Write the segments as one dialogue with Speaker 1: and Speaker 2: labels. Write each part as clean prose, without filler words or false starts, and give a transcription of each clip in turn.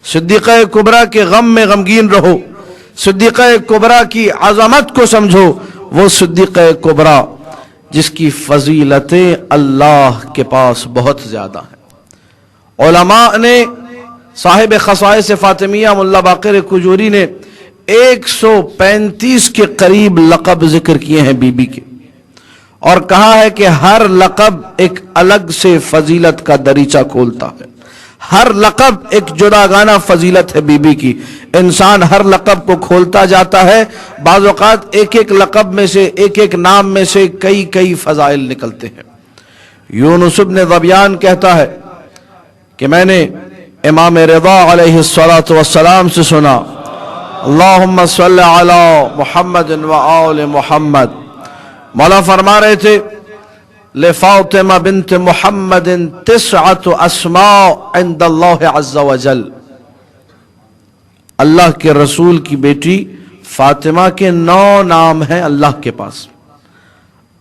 Speaker 1: सिद्दीक़ा कुबरा के गम में गमगीन रहो, सिद्दीक़ा कुबरा की अज़मत को समझो। वो सिद्दीक़ा कुबरा जिसकी फजीलतें अल्लाह के पास बहुत ज़्यादा हैं। उलमा ने, साहिब खसाइस फातिमिया मुल्ला बाक़िर कुजूरी ने 135 के करीब लक़ब जिक्र किए हैं बीबी के, और कहा है कि हर लक़ब एक अलग से फजीलत का दरीचा खोलता है। हर लक़ब एक जुदागाना फजीलत है बीबी की। इंसान हर लक़ब को खोलता जाता है, बाज़ औक़ात एक एक लक़ब में से, एक एक नाम में से कई कई फ़ज़ाइल निकलते हैं। यूनुस इब्न ज़बियान कहता है कि मैंने इमाम रिज़ा अलैहिस्सलातु वस्सलाम से सुना, अल्लाहुम्मा सल्लि अला मुहम्मद व आले मुहम्मद। मौला फरमा रहे थे, ले फातिमा बिन्त मुहम्मदिन तिस्अतु अस्मा इंदल्लाह अज़्ज़ा व जल। अल्लाह के रसूल की बेटी फातिमा के 9 नाम हैं अल्लाह के पास।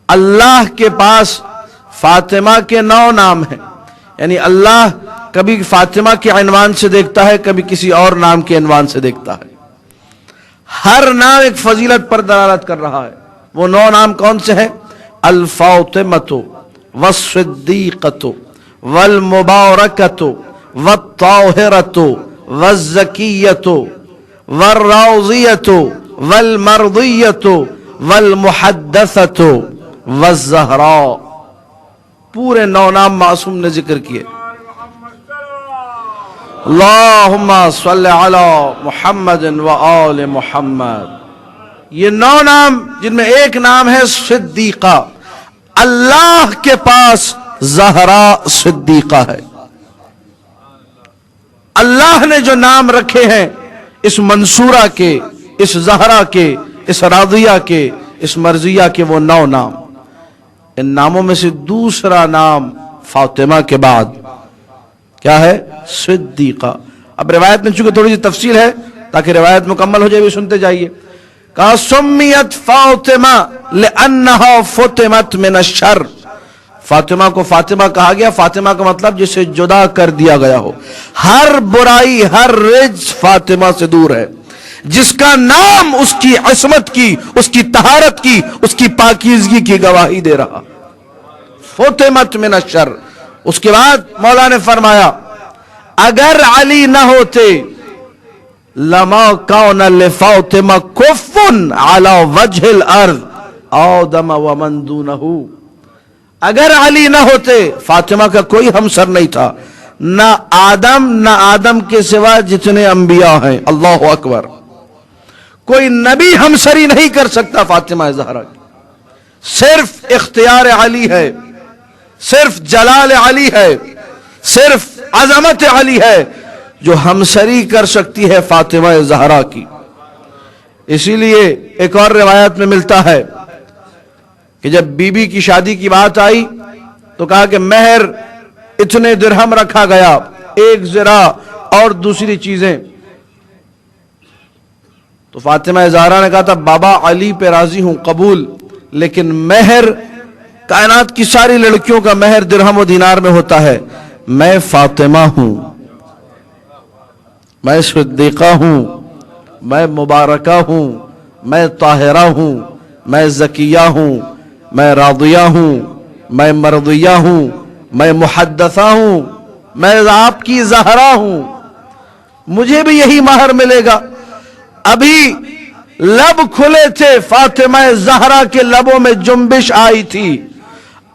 Speaker 1: अल्लाह के पास फातिमा के 9 नाम हैं, यानी अल्लाह कभी फातिमा के इन्वान से देखता है, कभी किसी और नाम के इन्वान से देखता है। हर नाम एक फजीलत पर दलालत कर रहा है। वो 9 नाम कौन से हैं? अल फातिमतु वस्सिद्दीक़तु वल मुबारकतु वत्ताहिरतु वज़्ज़किय्यतु वर्राज़ियतु वल मर्दियतु वल मुहद्दसतु वज़्ज़हरा। पूरे 9 नाम मासूम ने जिक्र किए। अल्लाहुम्मा सल्लि अला मुहम्मद व आले मुहम्मद। ये 9 नाम जिनमें एक नाम है सिद्दीक़ा। अल्लाह के पास ज़हरा सिद्दीक़ा है। अल्लाह ने जो नाम रखे हैं इस मंसूरा के, इस ज़हरा के, इस राज़िया के, इस मर्जिया के, वो 9 नाम। इन नामों में से दूसरा नाम फातिमा के बाद क्या है? सिद्दीक़ा। अब रिवायत में चूंकि थोड़ी सी तफसील है, ताकि रिवायत मुकम्मल हो जाए, भी सुनते जाइए। कहा सुम्मियत फातिमा लिअन्नहा फुतिमत मिन अश्शर। फातिमा को फातिमा कहा गया, फातिमा का मतलब जिसे जुदा कर दिया गया हो। हर बुराई, हर रिज फातिमा से दूर है। जिसका नाम उसकी असमत की, उसकी तहारत की, उसकी पाकीज़गी की गवाही दे रहा। फुतिमत मिन अश्शर। उसके बाद मौला ने फरमाया, अगर अली न होते लमा कौन लिफातिमा कुफ़्फ़ुन अला वजहिल अर्ज़ आदम व मन दूनहु। अगर अली न होते, फातिमा का कोई हमसर नहीं था, ना आदम के सिवा जितने अंबिया हैं। अल्लाहु अकबर। कोई नबी हमसरी नहीं कर सकता फातिमा ज़हरा की। सिर्फ इख्तियार अली है, सिर्फ जलाल अली है, सिर्फ अज़मत अली है जो हमसरी कर सकती है फातिमा ज़हरा की। इसीलिए एक और रिवायत में मिलता है कि जब बीबी की शादी की बात आई तो कहा कि महर इतने दिरहम रखा गया, 1 ज़रा और दूसरी चीजें। तो फातिमा ज़हरा ने कहा था, बाबा अली पे राजी हूं, कबूल, लेकिन महर कायनात की सारी लड़कियों का महर दिरहम और दीनार में होता है। मैं फातिमा हूं, मैं सिद्दीक़ा हूं, मैं मुबारका हूं, मैं ताहिरा हूं, मैं ज़किया हूं, मैं रादिया हूं, मैं मर्दिया हूं, मैं मुहद्दसा हूं, मैं आपकी ज़हरा हूं। मुझे भी यही महर मिलेगा। अभी लब खुले थे, फातिमा ज़हरा के लबों में जुम्बिश आई थी।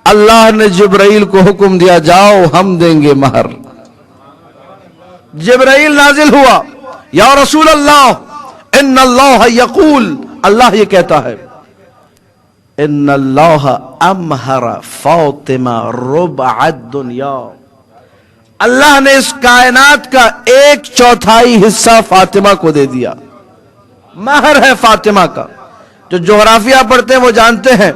Speaker 1: अल्लाह ने जिब्राइल को हुक्म दिया, जाओ हम देंगे महर। जिब्राइल नाजिल हुआ, या रसूल अल्लाह इन्नल्लाह यक़ूल, अल्लाह ये कहता है, इन्नल्लाह अमहरा फातिमा रुबअद दुनिया। अल्लाह ने इस कायनात का 1/4 हिस्सा फातिमा को दे दिया। महर है फातिमा का। जो जोग्राफिया पढ़ते हैं वो जानते हैं,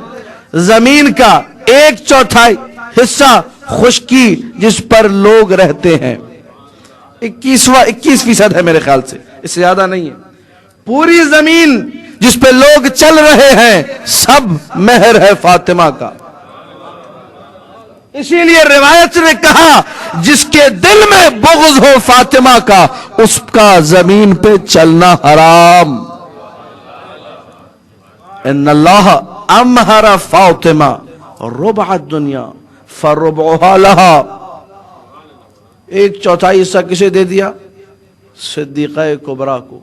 Speaker 1: जमीन का 1/4 हिस्सा खुश्की जिस पर लोग रहते हैं, 21% है मेरे ख्याल से, इससे ज्यादा नहीं है। पूरी जमीन जिस पे लोग चल रहे हैं सब महर है फातिमा का। اسی لیے روایت نے کہا جس کے دل میں بغض ہو فاطمہ کا اس کا زمین پہ چلنا حرام. ان اللہ امہر فاطمہ ربع الدنیا فربعها لها. ایک چوتھائی حصہ کسے دے دیا؟ صدیقہ کبریٰ کو.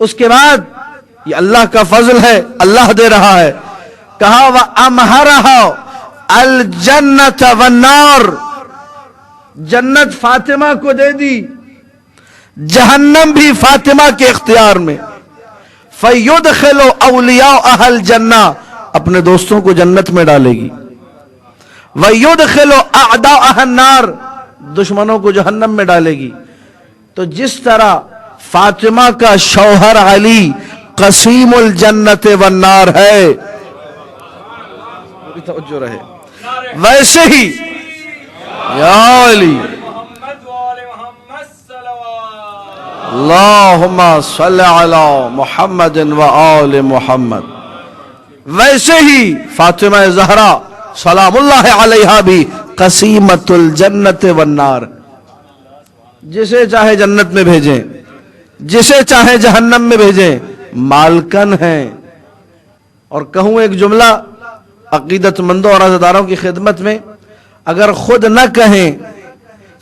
Speaker 1: اس کے بعد یہ اللہ کا فضل ہے, اللہ دے رہا ہے. کہا وَأَمْهَرَهَا الْجَنَّةَ وَالنَّارِ, جنت فاطمہ کو دے دی, جہنم بھی فاطمہ کے اختیار میں. فَيُدْخِلُ أَوْلِيَاءَ أَهْلِ الْجَنَّةِ, اپنے دوستوں کو جنت میں ڈالے گی. وَيُدْخِلُ أَعْدَاءَهَا النَّارِ, دشمنوں کو جہنم میں ڈالے گی. تو جس طرح فاطمہ کا شوہر علی قسیم الجنت والنار ہے, توجہ رہے, ویسے ہی یا علی اللہم صلی علی محمد و آل محمد, ویسے ہی فاطمہ زہرا سلام اللہ علیہا بھی قسیمت الجنت والنار. جسے چاہے جنت میں بھیجیں, جسے چاہے جہنم میں بھیجیں, مالکن ہیں. اور کہوں ایک جملہ عقیدت مندوں اور عزاداروں کی خدمت میں, اگر خود نہ کہیں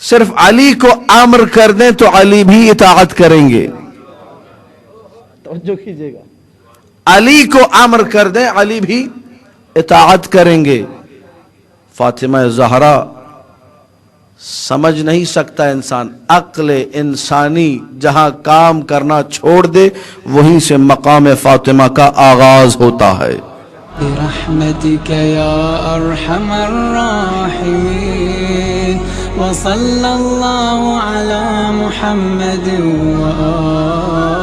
Speaker 1: صرف علی کو امر کر دیں تو علی بھی اطاعت کریں گے. توجہ کیجئے گا, علی کو امر کر دیں علی بھی اطاعت کریں گے. فاطمہ زہرا سمجھ نہیں سکتا انسان, عقل انسانی جہاں کام کرنا چھوڑ دے وہیں سے مقام فاطمہ کا آغاز ہوتا ہے.
Speaker 2: برحمتك يا أرحم الراحمين وصلى الله على محمد وآله